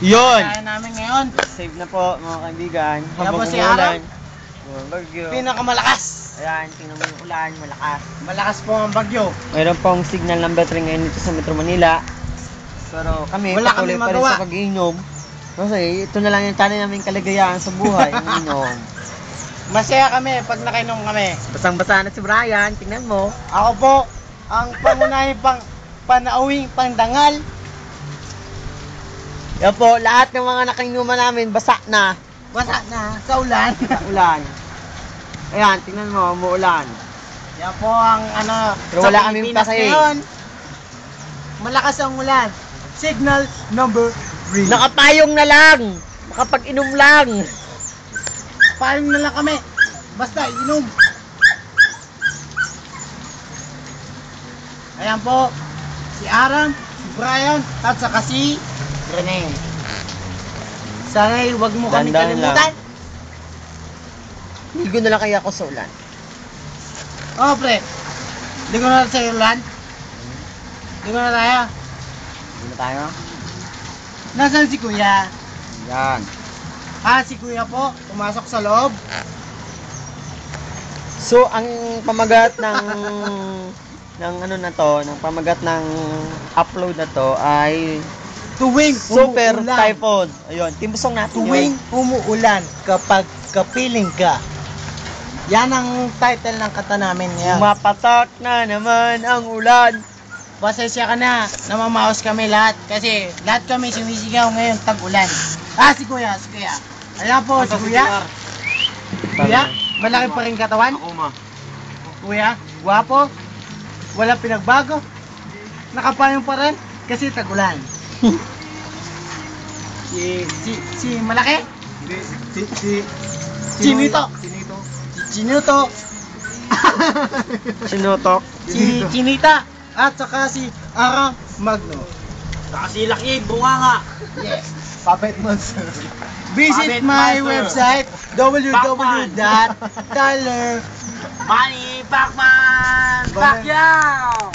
Yun! Kaya namin ngayon. Save na po mga kaibigan. Kaya po Habang si umuulan. Aaron? Bagyo. Pinakamalakas. Ayan, tingnan mo yung ulan, malakas. Malakas po ang bagyo. Mayroon pong signal number 3 ngayon dito sa Metro Manila. Pero kami, Wala patuloy kaming pa rin magawa. sa pag-iinom. Kasi ito na lang yung tanay namin kaligayahan sa buhay, ang inom. Masaya kami pag nakainom kami. Basang-basa na si Brian, tingnan mo. Ako po, ang pangunahing panauwing pangdangal. Yan po, lahat ng mga nakainuman namin, basa na. Basa na sa ulan. Sa ulan. Ayan, tingnan mo, umuulan. Yan po ang Pero sa wala kaming Pilipinas pake. ngayon. Malakas ang ulan. Signal number 3. Nakapayong na lang! Makapag-inom lang! Paano na lang kami? Basta inom. Ayan po, si Aaron, si Brian, at saka si Rene. Sana'y huwag mo kami Dandan lang. kalimutan. Ligo na lang kaya ako sa ulan. Oh, pre. Ligo na sa ulan. Ligo na tayo. Ligo na tayo? Nasaan si Kuya? Yan. Si Kuya po, pumasok sa loob. So, ang pamagat ng ano na to, ng pamagat ng upload na to ay Tuwing Super umuulan. Typhoon. Ayun, timbusong natin Tuwing umuulan kapag kapiling ka. Yan ang title ng kanta namin ngayon. Mapatak na naman ang ulan. Pasensya ka na, namamaos kami lahat kasi lahat kami sumisigaw ngayon tag-ulan. Si Kuya, si Kuya. Ayan po, si Kuya. Kuya, malaki pa rin katawan. Ako ma. Kuya, gwapo. Wala pinagbago. Nakapayong pa rin kasi tag-ulan. si malaki? Chinito. Chinuto. Sinutok. Si Chinita. At saka si Ara Magno. Saka si Laki, bunga nga. Yes. Puppet Monster. Visit my website www.tyler Money, Pacman! Pacquiao!